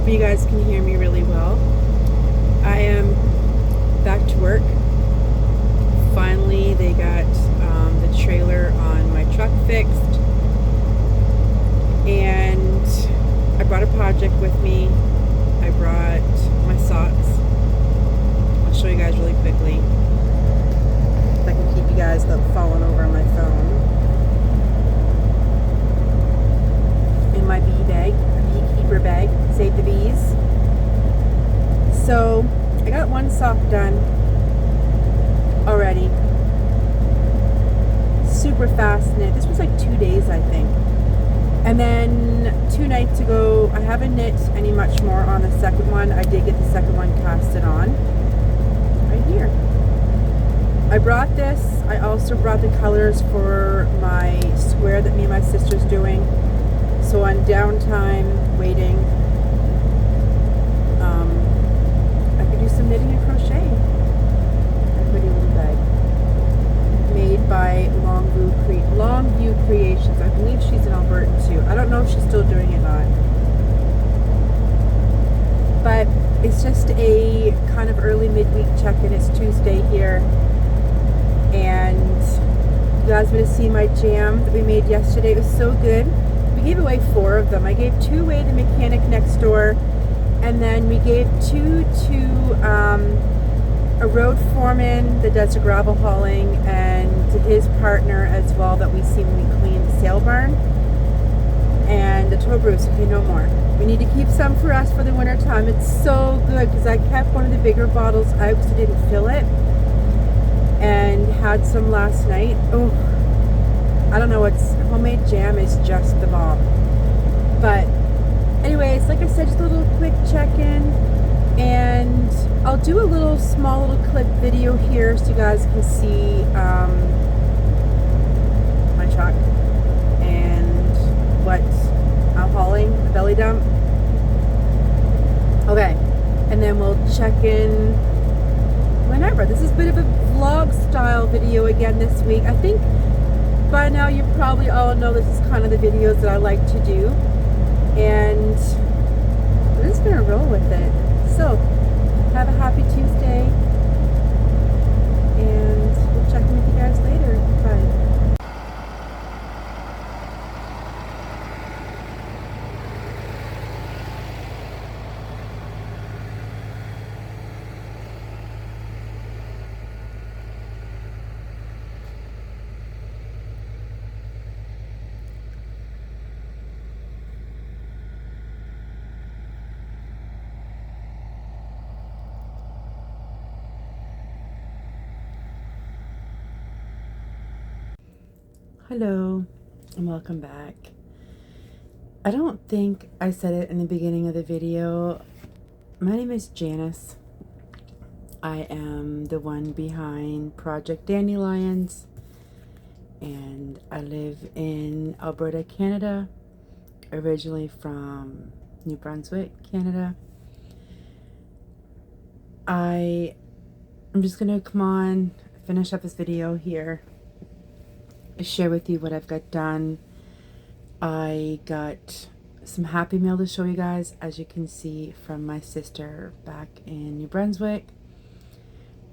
Hope you guys can hear me really well. I am back to work. Finally, they got the trailer on my truck fixed, and I brought a project with me. I brought my socks. I'll show you guys really quickly if I can keep you guys without falling over on my phone. In my bee bag, beekeeper bag, save the bees. So I got one sock done already. Super fast knit. This was like 2 days, I think. And then 2 nights ago, I haven't knit any much more on the second one. I did get the second one casted on right here. I brought this. I also brought the colors for my square that me and my sister's doing. So on downtime, waiting, I could do some knitting and crochet. A pretty little bag made by Longview Creations. I believe she's in Alberta too. I don't know if she's still doing it or not. But it's just a kind of early midweek check-in. It's Tuesday here. And you guys would have seen my jam that we made yesterday. It was so good. We gave away 4 of them. I gave 2 away to the mechanic next door, and then we gave 2 to a road foreman that does the gravel hauling, and his partner as well that we see when we clean the sale barn. And the tow Bruce, okay, no more. We need to keep some for us for the winter time. It's so good because I kept one of the bigger bottles out because I didn't fill it, and had some last night. Oh, I don't know, what's homemade jam is just the bomb. But anyways, like I said, just a little quick check-in, and I'll do a little small little clip video here so you guys can see my truck and what I'm hauling, the belly dump. Okay, and then we'll check in whenever. This is a bit of a vlog style video again this week. I think by now you probably all know this is kind of the videos that I like to do, and we're just gonna roll with it. So have a happy Tuesday, and we'll check in with you guys later. Bye. Hello and welcome back. I don't think I said it in the beginning of the video. My name is Janice. I am the one behind Project Dandelions, and I live in Alberta, Canada, originally from New Brunswick, Canada. I'm just gonna come on, finish up this video here, share with you what I've got done. I got some Happy Mail to show you guys, as you can see, from my sister back in New Brunswick.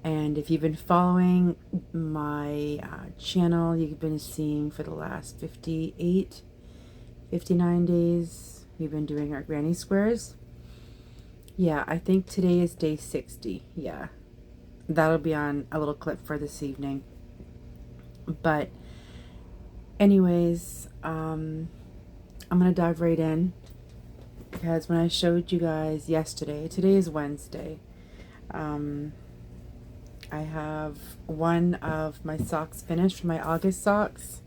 And if you've been following my channel, you've been seeing for the last 59 days, we've been doing our granny squares. Yeah, I think today is day 60. Yeah, that'll be on a little clip for this evening. But anyways, I'm gonna dive right in, because when I showed you guys yesterday, today is Wednesday, I have one of my socks finished, my August socks,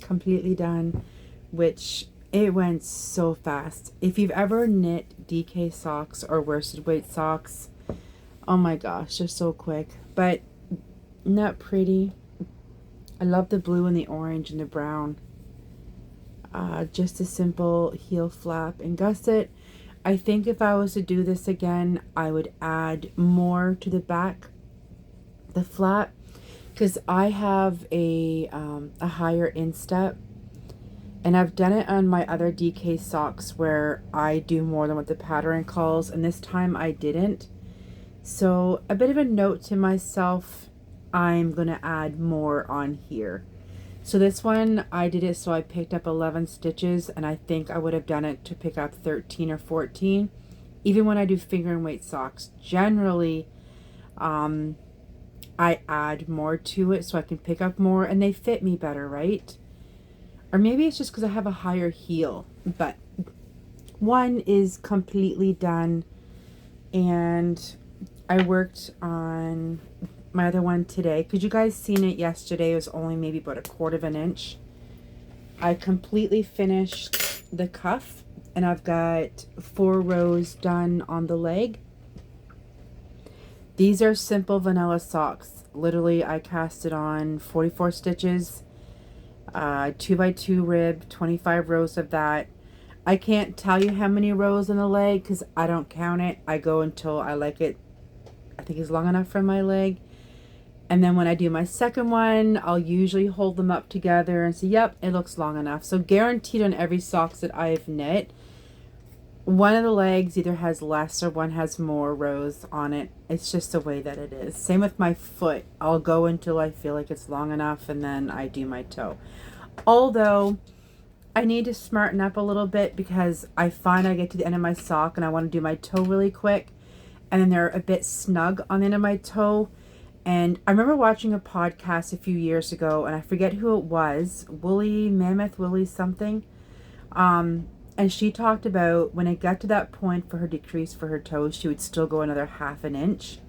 completely done, which it went so fast. If you've ever knit DK socks or worsted weight socks, oh my gosh, they're so quick. But not pretty. I love the blue and the orange and the brown. Just a simple heel flap and gusset. I think if I was to do this again, I would add more to the back, the flap, because I have a higher instep, And I've done it on my other DK socks where I do more than what the pattern calls, and this time I didn't. So a bit of a note to myself, I'm going to add more on here. So this one, I did it so I picked up 11 stitches, and I think I would have done it to pick up 13 or 14. Even when I do finger and weight socks, generally I add more to it so I can pick up more, and they fit me better, right? Or maybe it's just because I have a higher heel, but one is completely done, and I worked on my other one today. Could you guys seen it yesterday? It was only maybe about 1/4 of an inch. I completely finished the cuff, and I've got 4 rows done on the leg. These are simple vanilla socks. Literally, I casted on 44 stitches. 2x2 rib, 25 rows of that. I can't tell you how many rows in the leg because I don't count it. I go until I like it, I think it's long enough for my leg. And then when I do my second one, I'll usually hold them up together and say, yep, it looks long enough. So guaranteed on every socks that I've knit, one of the legs either has less or one has more rows on it. It's just the way that it is. Same with my foot. I'll go until I feel like it's long enough, and then I do my toe. Although I need to smarten up a little bit because I find I get to the end of my sock and I want to do my toe really quick, and then they're a bit snug on the end of my toe. And I remember watching a podcast a few years ago, and I forget who it was, Woolly something. And she talked about when it got to that point for her decrease for her toes, she would still go another 1/2 inch.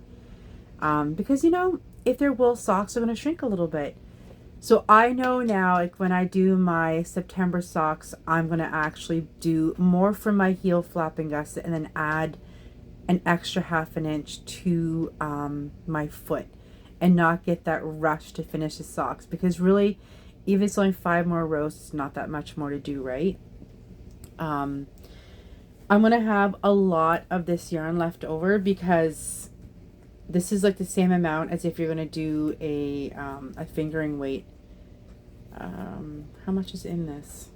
Because, you know, if they're wool socks, they're going to shrink a little bit. So I know now, like when I do my September socks, I'm going to actually do more from my heel flapping gusset and then add an extra 1/2 inch to my foot and not get that rush to finish the socks. Because really, even if it's only 5 more rows, it's not that much more to do, right? I'm going to have a lot of this yarn left over because this is like the same amount as if you're going to do a fingering weight. How much is in this?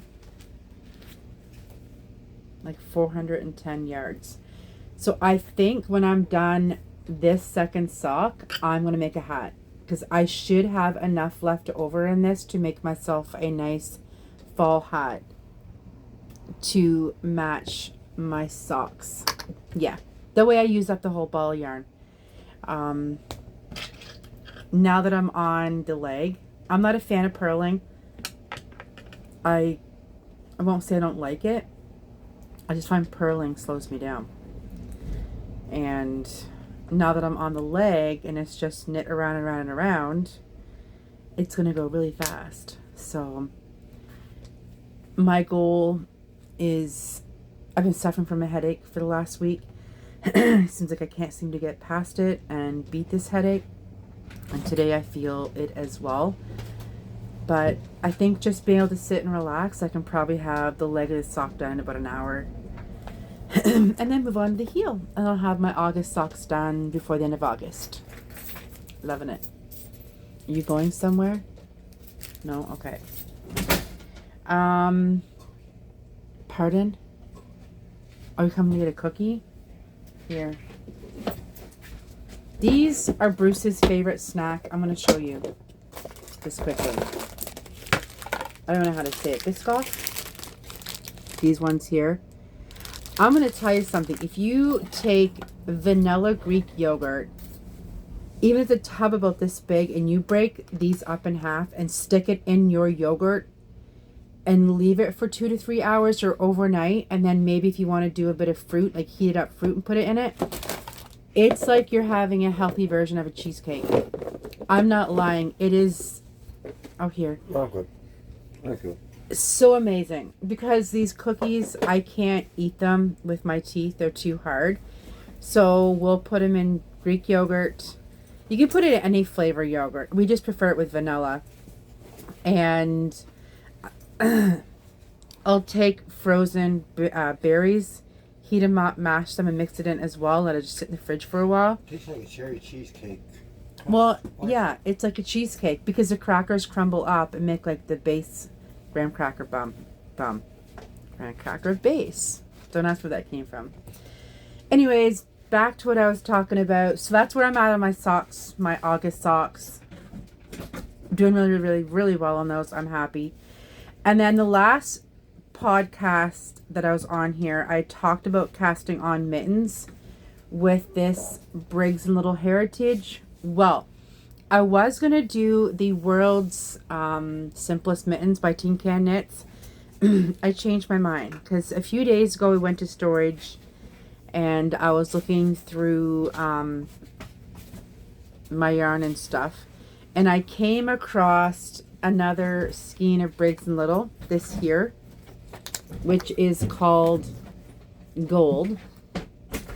Like 410 yards. So I think when I'm done this second sock, I'm going to make a hat because I should have enough left over in this to make myself a nice fall hat to match my socks. Yeah, that way I use up the whole ball of yarn. Now that I'm on the leg, I'm not a fan of purling. I won't say I don't like it. I just find purling slows me down. And now that I'm on the leg and it's just knit around and around and around, it's gonna go really fast. So my goal is, I've been suffering from a headache for the last week. It seems like I can't seem to get past it and beat this headache. And today I feel it as well. But I think just being able to sit and relax, I can probably have the leg of the sock done in about an hour. And then move on to the heel. And I'll have my August socks done before the end of August. Loving it. Are you going somewhere? No? Okay. Pardon? Are you coming to get a cookie? Here. These are Bruce's favorite snack. I'm going to show you this quickly. I don't know how to say it. Biscoff. These ones here. I'm going to tell you something. If you take vanilla Greek yogurt, even if it's a tub about this big, and you break these up in half and stick it in your yogurt and leave it for 2 to 3 hours or overnight, and then maybe if you want to do a bit of fruit, like heated up fruit and put it in it, it's like you're having a healthy version of a cheesecake. I'm not lying. It is... Oh, here. Oh, good. Thank you. So amazing, because these cookies, I can't eat them with my teeth. They're too hard. So we'll put them in Greek yogurt. You can put it in any flavor yogurt. We just prefer it with vanilla. And I'll take frozen berries, heat them up, mash them, and mix it in as well. Let it just sit in the fridge for a while. Tastes like a cherry cheesecake. Well, yeah, it's like a cheesecake because the crackers crumble up and make like the base graham cracker bun. thumb. Granite cracker base. Don't ask where that came from. Anyways, back to what I was talking about. So that's where I'm at on my socks, my August socks. Doing really well on those. I'm happy. And then the last podcast that I was on here, I talked about casting on mittens with this Briggs & Little Heritage. Well, I was going to do the world's simplest mittens by Tin Can Knits. I changed my mind because a few days ago we went to storage and I was looking through my yarn and stuff, and I came across another skein of Briggs & Little, this here, which is called Gold.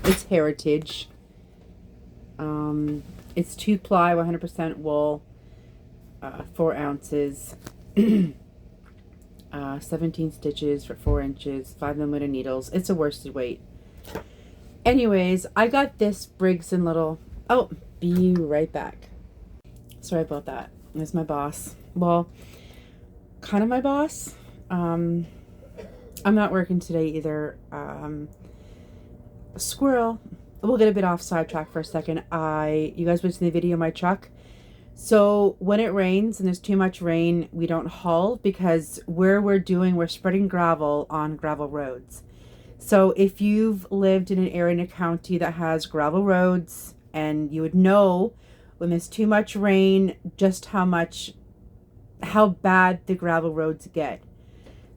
It's Heritage. It's 2-ply, 100% wool, 4 ounces, 17 stitches for 4 inches, 5mm needles. It's a worsted weight. Anyways, I got this Briggs & Little. Oh, be right back. Sorry about that. It's my boss. Well, kind of my boss. I'm not working today either. Squirrel. We'll get a bit off sidetrack for a second. You guys watched the video of my truck. So when it rains and there's too much rain, we don't haul because we're spreading gravel on gravel roads. So if you've lived in an area in a county that has gravel roads, and you would know when there's too much rain, just how bad the gravel roads get.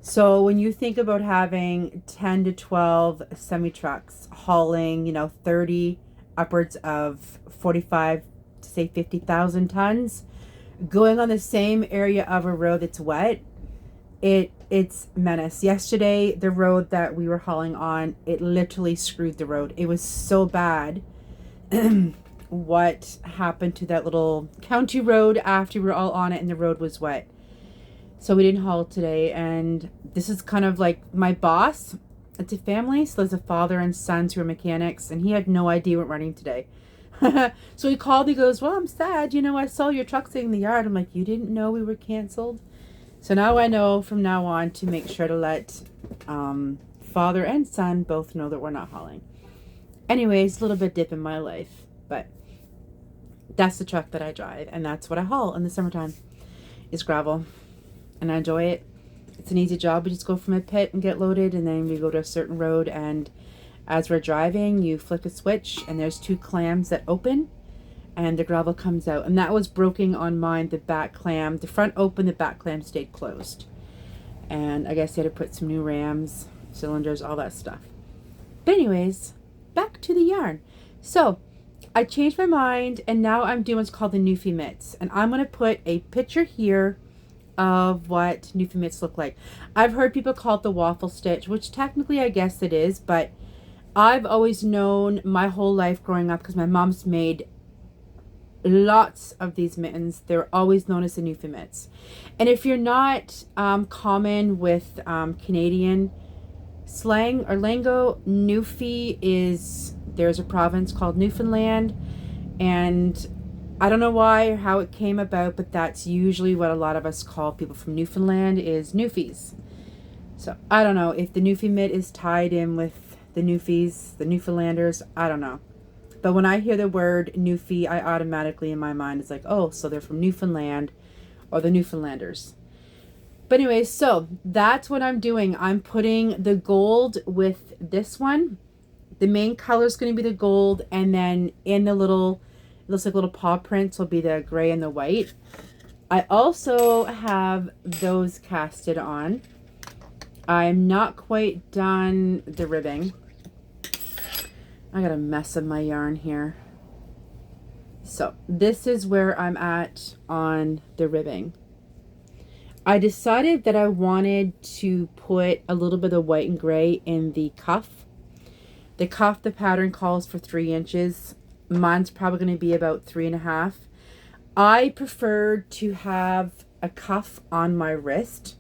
So when you think about having 10 to 12 semi-trucks hauling, 30 upwards of 45 to say 50,000 tons, going on the same area of a road that's wet, it's menace. Yesterday, the road that we were hauling on, it literally screwed the road. It was so bad what happened to that little county road after we were all on it and the road was wet. So we didn't haul today, and this is kind of like my boss. It's a family, so there's a father and sons who are mechanics, and he had no idea we we're running today. So he called, he goes, well, I'm sad, I saw your truck sitting in the yard. I'm like, you didn't know we were canceled? So now I know from now on to make sure to let father and son both know that we're not hauling. Anyways, a little bit dip in my life, but that's the truck that I drive, and that's what I haul in the summertime, is gravel. And I enjoy it. It's an easy job. We just go from a pit and get loaded, and then we go to a certain road, and as we're driving, you flick a switch and there's 2 clams that open and the gravel comes out. And that was broken on mine, the back clam. The front open, the back clam stayed closed. And I guess you had to put some new rams, cylinders, all that stuff. But anyways, back to the yarn. So I changed my mind, and now I'm doing what's called the Newfie mitts. And I'm going to put a picture here of what Newfie mitts look like. I've heard people call it the waffle stitch, which technically I guess it is, but I've always known my whole life growing up, because my mom's made lots of these mittens. They're always known as the Newfie mitts. And if you're not common with Canadian slang or lingo, Newfie is, there's a province called Newfoundland, and I don't know why or how it came about, but that's usually what a lot of us call people from Newfoundland, is Newfies. So I don't know if the Newfie mitt is tied in with the Newfies, the Newfoundlanders, I don't know. But when I hear the word Newfie, I automatically, in my mind, it's like, oh, so they're from Newfoundland or the Newfoundlanders. But anyway, so that's what I'm doing. I'm putting the gold with this one. The main color is going to be the gold, and then in the little, it looks like little paw prints will be the gray and the white. I also have those casted on. I'm not quite done the ribbing. I got a mess of my yarn here. So this is where I'm at on the ribbing. I decided that I wanted to put a little bit of white and gray in the cuff. The cuff, the pattern calls for 3 inches. Mine's probably going to be about 3.5. I prefer to have a cuff on my wrist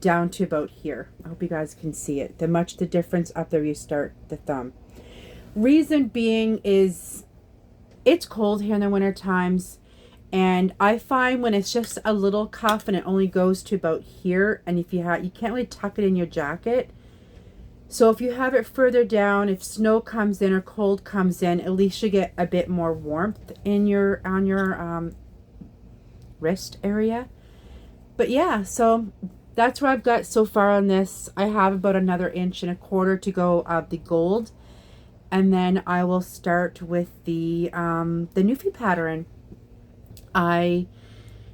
down to about here. I hope you guys can see it. The difference up there you start the thumb. Reason being is it's cold here in the winter times, And I find when it's just a little cuff and it only goes to about here, and if you can't really tuck it in your jacket. So if you have it further down, if snow comes in or cold comes in, at least you get a bit more warmth in your wrist area. But yeah, so that's what I've got so far on this. I have about another 1.25 inches to go of the gold, and then I will start with the Newfie pattern. I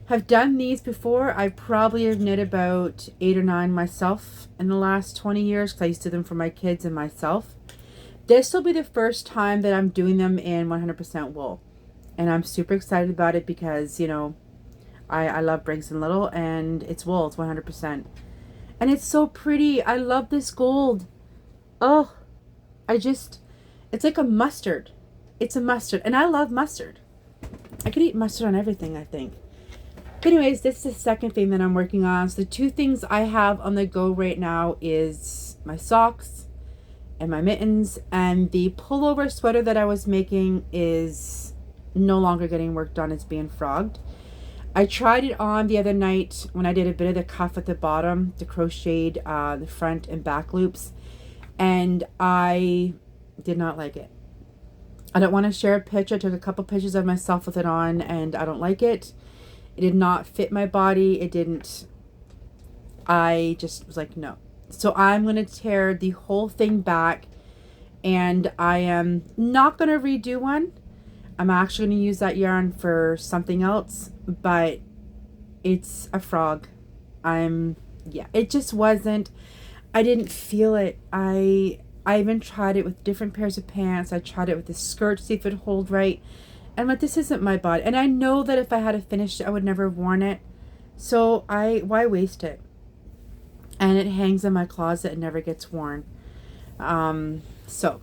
have done these before. I probably have knit about 8 or 9 myself in the last 20 years because I used to do them for my kids and myself. This will be the first time that I'm doing them in 100% wool, and I'm super excited about it because, you know, I love Briggs & Little, and it's wool. It's 100%. And it's so pretty. I love this gold. Oh, it's like a mustard. It's a mustard, and I love mustard. I could eat mustard on everything, I think. But anyways, this is the second thing that I'm working on. So the two things I have on the go right now is my socks and my mittens. And the pullover sweater that I was making is no longer getting worked on. It's being frogged. I tried it on the other night when I did a bit of the cuff at the bottom, the crocheted the front and back loops, and I did not like it. I don't want to share a picture. I took a couple pictures of myself with it on, and I don't like it. It did not fit my body. It didn't. I just was like, no. So I'm going to tear the whole thing back, and I am not going to redo one. I'm actually going to use that yarn for something else, but it's a frog. It just wasn't, I didn't feel it. I even tried it with different pairs of pants. I tried it with the skirt, see if it would hold right. And like, this isn't my body. And I know that if I had finished it, I would never have worn it. So why waste it? And it hangs in my closet and never gets worn. So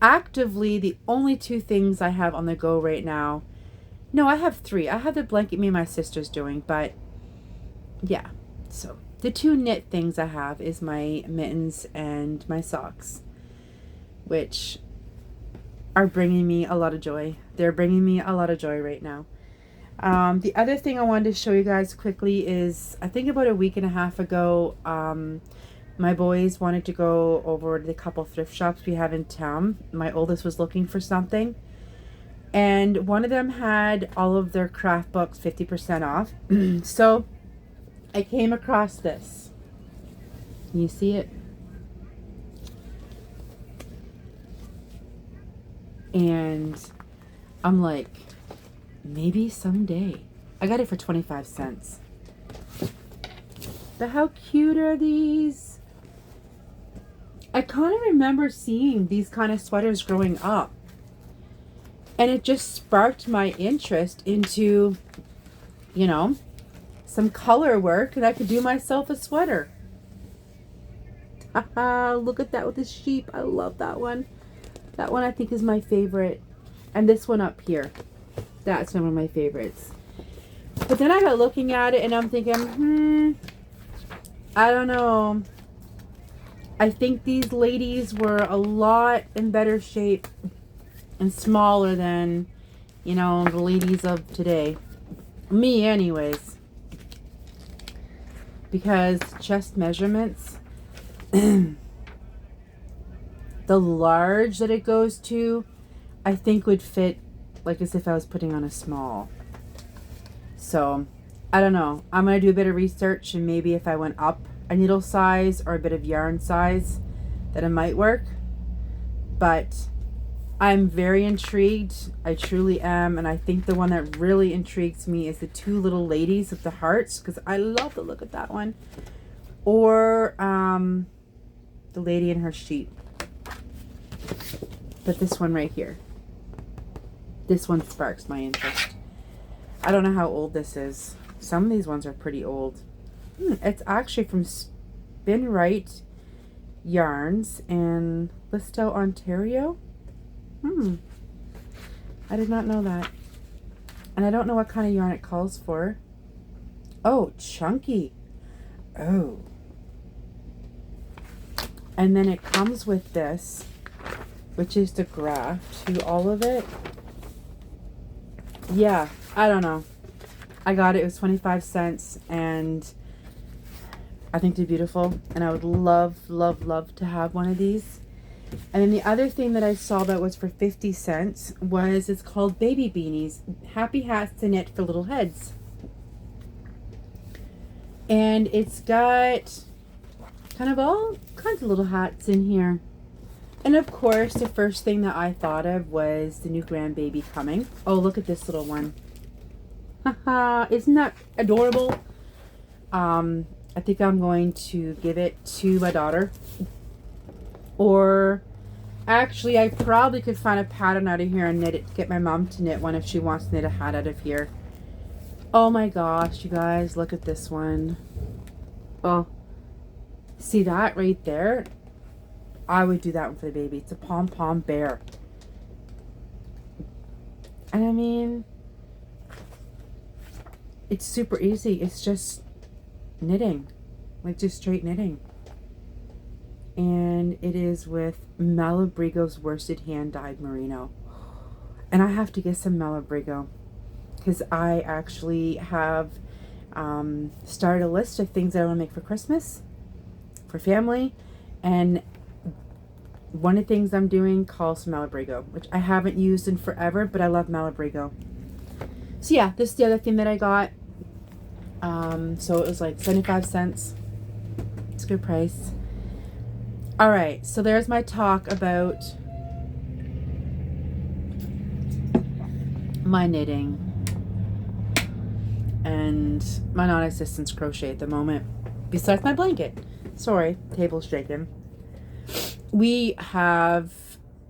actively, the only two things I have on the go right now. No, I have 3. I have the blanket me and my sister's doing, but yeah. So the 2 knit things I have is my mittens and my socks, which are bringing me a lot of joy. They're bringing me a lot of joy right now. The other thing I wanted to show you guys quickly is, I think about a week and a half ago, my boys wanted to go over to the couple thrift shops we have in town. My oldest was looking for something, and one of them had all of their craft books 50% off. So I came across this. Can you see it? And I'm like, maybe someday. I got it for 25 cents. But how cute are these? I kind of remember seeing these kind of sweaters growing up, and it just sparked my interest into, you know, some color work, and I could do myself a sweater. Haha, look at that with the sheep. I love that one. That one I think is my favorite. And this one up here, that's one of my favorites. But then I got looking at it and I'm thinking, I don't know. I think these ladies were a lot in better shape and smaller than, you know, the ladies of today. Me anyways. Because chest measurements, the large that it goes to, I think would fit like as if I was putting on a small. So, I don't know. I'm going to do a bit of research, and maybe if I went up a needle size or a bit of yarn size, that it might work. But I'm very intrigued. I truly am. And I think the one that really intrigues me is the 2 little ladies with the hearts, because I love the look of that one. Or the lady and her sheep. But this one right here. This one sparks my interest. I don't know how old this is. Some of these ones are pretty old. It's actually from Spin Right Yarns in Listow, Ontario. I did not know that. And I don't know what kind of yarn it calls for. Oh, chunky. Oh. And then it comes with this, which is the graft to all of it. Yeah, I don't know. I got it. It was 25 cents, and I think they're beautiful, and I would love, love, love to have one of these. And then the other thing that I saw that was for 50 cents was, it's called Baby Beanies. Happy hats to knit for little heads. And it's got kind of all kinds of little hats in here. And of course, the first thing that I thought of was the new grandbaby coming. Oh, look at this little one. Haha, isn't that adorable? I think I'm going to give it to my daughter. Or actually, I probably could find a pattern out of here and knit it. Get my mom to knit one if she wants to knit a hat out of here. Oh my gosh, you guys, look at this one. Oh, see that right there? I would do that one for the baby. It's a pom-pom bear. And I mean, it's super easy. It's just knitting, like just straight knitting. And it is with Malabrigo's worsted hand dyed merino. And I have to get some Malabrigo because I actually have started a list of things that I want to make for Christmas, for family, and one of the things I'm doing calls for Malabrigo, which I haven't used in forever, but I love Malabrigo. So yeah, this is the other thing that I got. So it was like 75 cents. It's a good price. All right, so there's my talk about my knitting and my non-existence crochet at the moment, besides my blanket. Sorry, table's shaking. We have,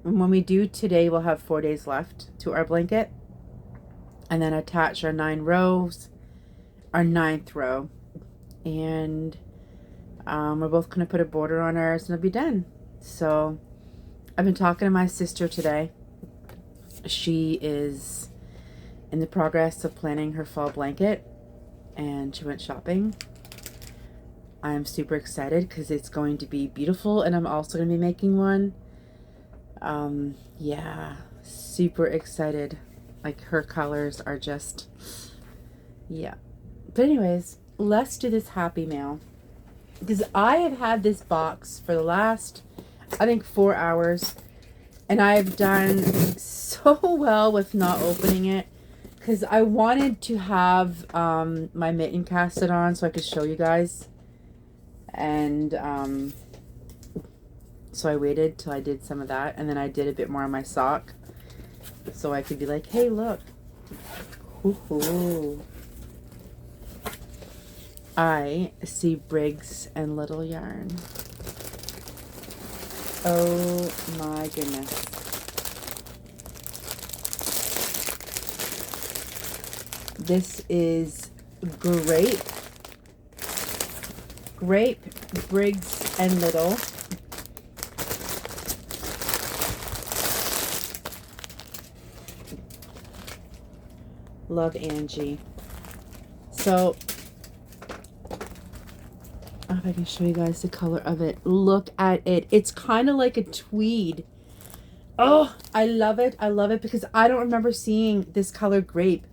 when we do today, we'll have 4 days left to our blanket, and then attach our 9 rows, our 9th row, and we're both going to put a border on ours and it'll be done. So I've been talking to my sister today. She is in the progress of planning her fall blanket, and she went shopping. I'm super excited because it's going to be beautiful, and I'm also going to be making one. Yeah, super excited. Like, her colors are just, yeah. But anyways, let's do this happy mail, because I have had this box for the last, I think, 4 hours, and I've done so well with not opening it, because I wanted to have my mitten casted on so I could show you guys. And so I waited till I did some of that, and then I did a bit more on my sock so I could be like, hey, look. Ooh. I see Briggs and Little yarn. Oh my goodness. This is grape, Briggs and Little. Love Angie. So, if I can show you guys the color of it. Look at it. It's kind of like a tweed. Oh, I love it. I love it because I don't remember seeing this color grape.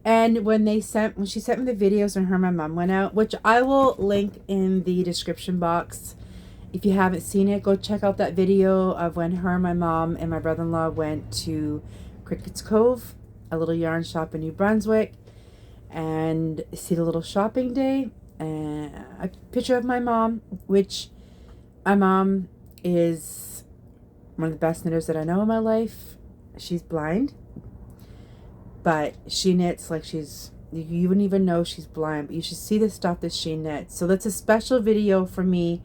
And when she sent me the videos when her and my mom went out, which I will link in the description box. If you haven't seen it, go check out that video of when her, my mom, and my brother-in-law went to Cricket's Cove, a little yarn shop in New Brunswick, and see the little shopping day. And a picture of my mom, which my mom is one of the best knitters that I know in my life. She's blind, but she knits like you wouldn't even know she's blind, but you should see the stuff that she knits. So that's a special video for me.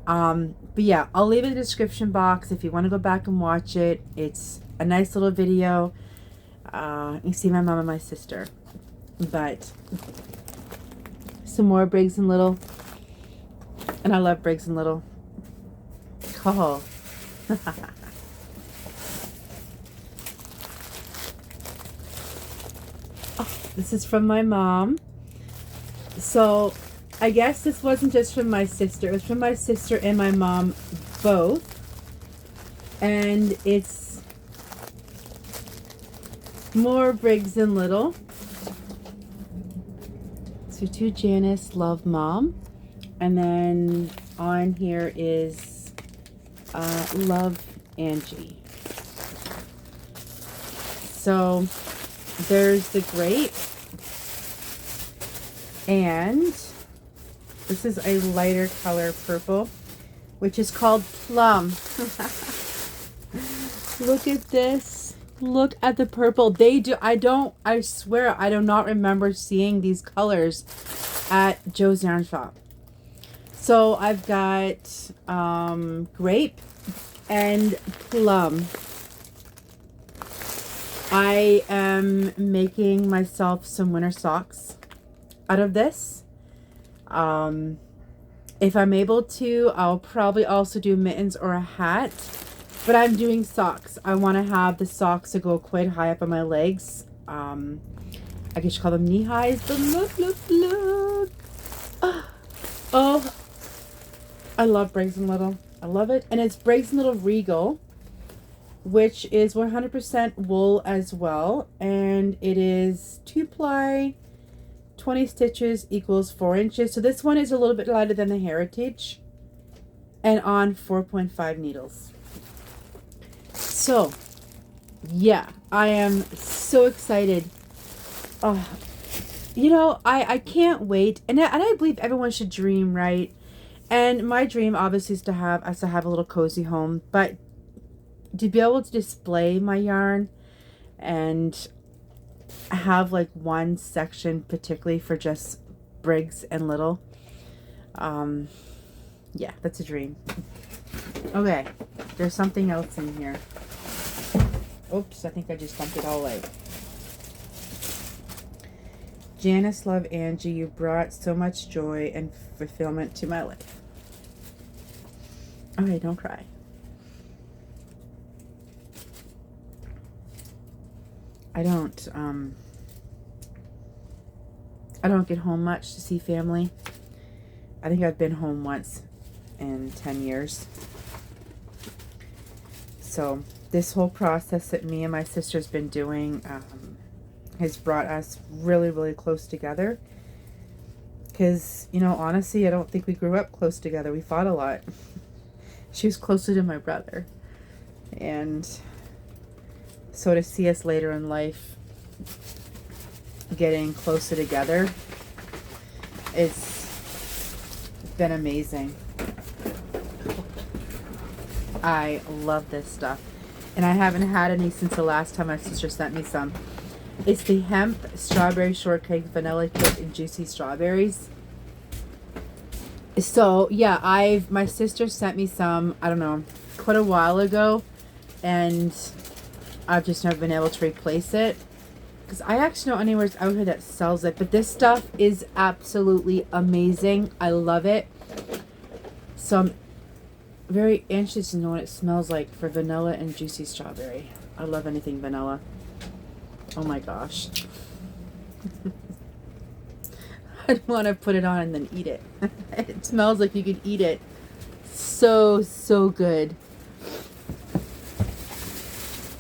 But yeah, I'll leave it in the description box if you want to go back and watch it. It's a nice little video. You see my mom and my sister. But some more Briggs and Little. And I love Briggs and Little. Oh. Oh, this is from my mom. So I guess this wasn't just from my sister. It was from my sister and my mom both. And it's more Briggs and Little. So to Janice, love mom. And then on here is love Angie. So there's the grape. And this is a lighter color purple, which is called plum. Look at this. Look at the purple. I swear I do not remember seeing these colors at Joe's Yarn Shop. So I've got grape and plum. I am making myself some winter socks out of this. If I'm able to, I'll probably also do mittens or a hat. But I'm doing socks. I want to have the socks that go quite high up on my legs. I guess you call them knee highs. But look. Oh, I love Briggs & Little. I love it. And it's Briggs & Little Regal, which is 100% wool as well. And it is 2-ply, 20 stitches equals 4 inches. So this one is a little bit lighter than the Heritage. And on 4.5 needles. So, yeah, I am so excited. Oh, you know, I can't wait. And I believe everyone should dream, right? And my dream, obviously, is to have a little cozy home. But to be able to display my yarn and have like one section particularly for just Briggs and Little. Yeah, that's a dream. Okay, there's something else in here. Oops, I think I just dumped it all out. Janice, love Angie, you brought so much joy and fulfillment to my life. Okay, don't cry. I don't get home much to see family. I think I've been home once in 10 years. So this whole process that me and my sister's been doing has brought us really, really close together. Because, you know, honestly, I don't think we grew up close together. We fought a lot. She was closer to my brother. And so to see us later in life getting closer together, it's been amazing. I love this stuff. And I haven't had any since the last time my sister sent me some. It's the hemp strawberry shortcake vanilla cake and juicy strawberries. So yeah, my sister sent me some, I don't know, quite a while ago, and I've just never been able to replace it because I actually know anywhere out here that sells it. But this stuff is absolutely amazing. I love it. So I'm very anxious to know what it smells like for vanilla and juicy strawberry. I love anything vanilla. Oh my gosh. I'd want to put it on and then eat it. It smells like you could eat it. So, so good.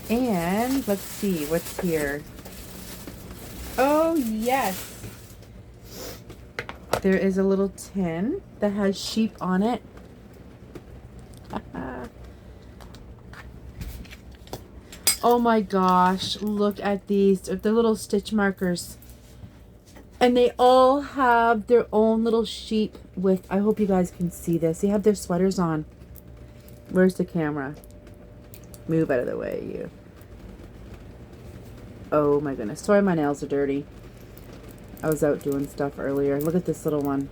And let's see what's here. Oh, yes. There is a little tin that has sheep on it. Oh my gosh, look at these. They're little stitch markers. And they all have their own little sheep with, I hope you guys can see this. They have their sweaters on. Where's the camera? Move out of the way, you. Oh my goodness. Sorry, my nails are dirty. I was out doing stuff earlier. Look at this little one.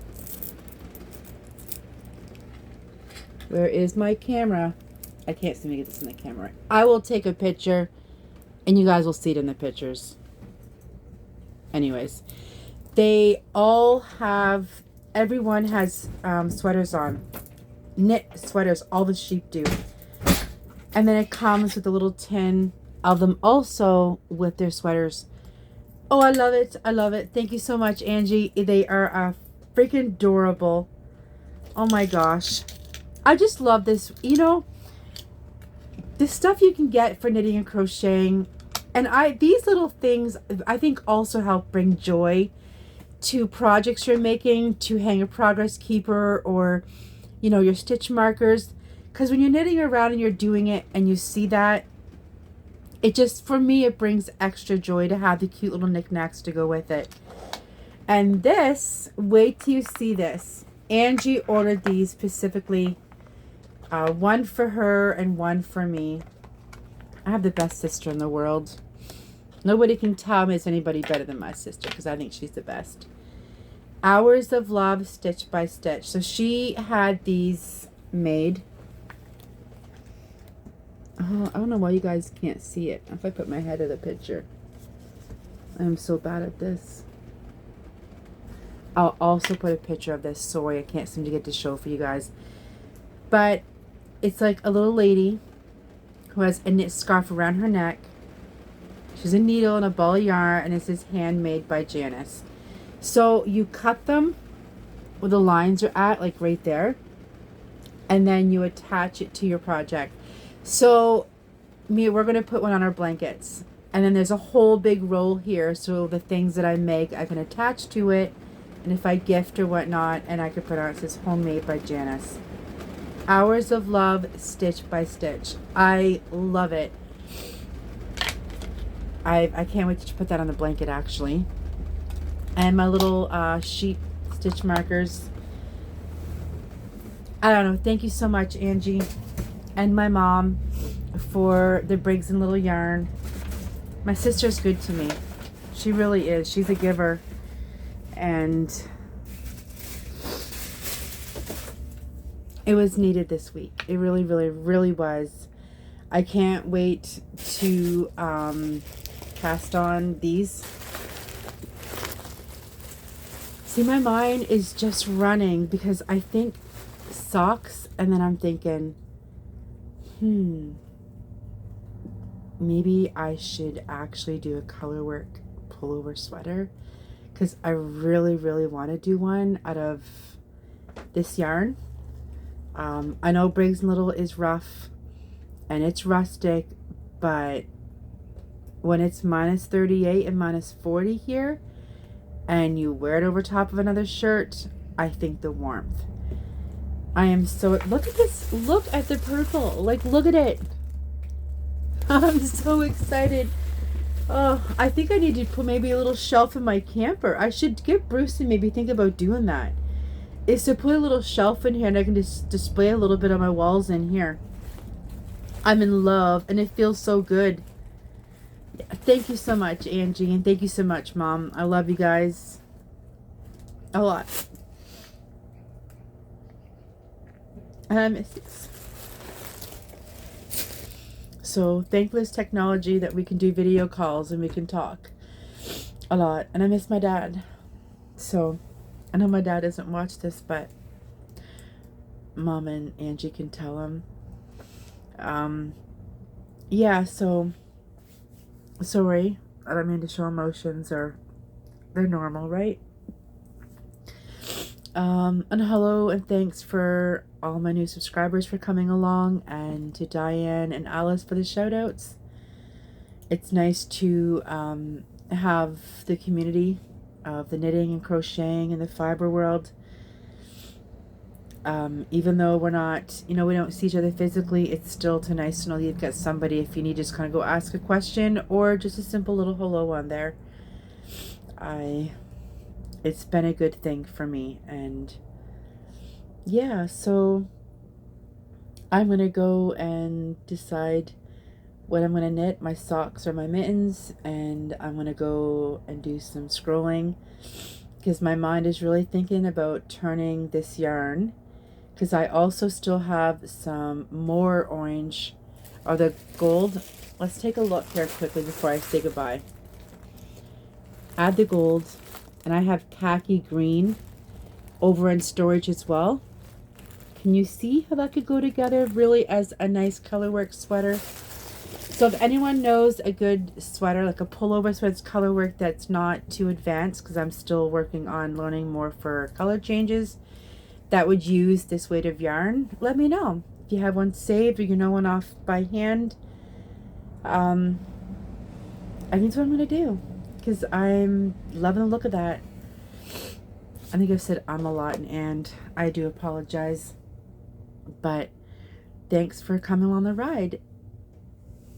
Where is my camera? I can't seem to get this in the camera. I will take a picture and you guys will see it in the pictures. Anyways, they all have, everyone has sweaters on. Knit sweaters, all the sheep do. And then it comes with a little tin of them also with their sweaters. Oh, I love it. I love it. Thank you so much, Angie. They are freaking adorable. Oh my gosh. I just love this. You know, the stuff you can get for knitting and crocheting. And these little things, I think, also help bring joy to projects you're making, to hang a progress keeper or, your stitch markers. Because when you're knitting around and you're doing it and you see that, it just, for me, it brings extra joy to have the cute little knickknacks to go with it. And this, wait till you see this. Angie ordered these specifically, one for her and one for me. I have the best sister in the world. Nobody can tell me it's anybody better than my sister because I think she's the best. Hours of Love, Stitch by Stitch. So she had these made. Oh, I don't know why you guys can't see it. If I put my head in the picture. I'm so bad at this. I'll also put a picture of this. Sorry, I can't seem to get to show for you guys. But it's like a little lady who has a knit scarf around her neck. She's a needle and a ball of yarn, and this is handmade by Janice. So you cut them where the lines are at, like right there, and then you attach it to your project. So we're going to put one on our blankets, and then there's a whole big roll here, so the things that I make I can attach to it, and if I gift or whatnot, and I could put on, it says homemade by Janice. Hours of Love, Stitch by Stitch. I love it. I can't wait to put that on the blanket, actually. And my little sheep stitch markers. I don't know. Thank you so much, Angie, and my mom, for the Briggs and Little yarn. My sister's good to me. She really is. She's a giver. And it was needed this week. It really, really, really was. I can't wait to cast on these. See, my mind is just running because I think socks, and then I'm thinking, maybe I should actually do a colorwork pullover sweater, because I really, really want to do one out of this yarn. I know Briggs and Little is rough and it's rustic, but when it's minus 38 and minus 40 here, and you wear it over top of another shirt, I think the warmth. I am so, look at this, look at the purple, like look at it. I'm so excited. Oh, I think I need to put maybe a little shelf in my camper. I should get Bruce and maybe think about doing that. Is to put a little shelf in here and I can just display a little bit on my walls in here. I'm in love and it feels so good. Thank you so much, Angie, and thank you so much, Mom. I love you guys a lot. And I miss this. So thankless technology that we can do video calls and we can talk a lot. And I miss my dad. So I know my dad doesn't watch this, but Mom and Angie can tell him. Yeah, so sorry, I don't mean to show emotions, or they're normal, right? And hello and thanks for all my new subscribers for coming along, and to Diane and Alice for the shout outs. It's nice to have the community of the knitting and crocheting and the fiber world. Even though we're not, we don't see each other physically, it's still nice to know you've got somebody if you need to just kind of go ask a question or just a simple little hello on there. It's been a good thing for me. And yeah, so I'm going to go and decide what I'm going to knit, my socks or my mittens, and I'm going to go and do some scrolling because my mind is really thinking about turning this yarn, because I also still have some more orange or the gold. Let's take a look here quickly before I say goodbye. Add the gold, and I have khaki green over in storage as well. Can you see how that could go together really as a nice colorwork sweater? So if anyone knows a good sweater, like a pullover sweater colorwork that's not too advanced, because I'm still working on learning more for color changes, that would use this weight of yarn, let me know. If you have one saved or you know one off by hand, I think that's what I'm going to do, because I'm loving the look of that. I think I've said a lot, and I do apologize. But thanks for coming on the ride,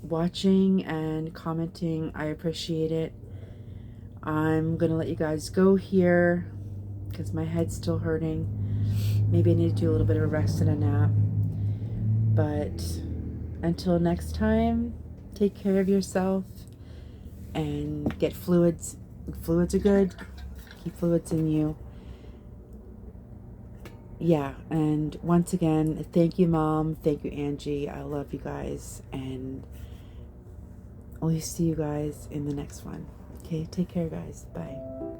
watching and commenting. I appreciate it. I'm gonna let you guys go here because my head's still hurting. Maybe I need to do a little bit of a rest and a nap. But until next time, take care of yourself and get fluids. Fluids are good. Keep fluids in you. Yeah, and once again, thank you, Mom. Thank you, Angie. I love you guys, and I'll see you guys in the next one. Okay, take care, guys. Bye.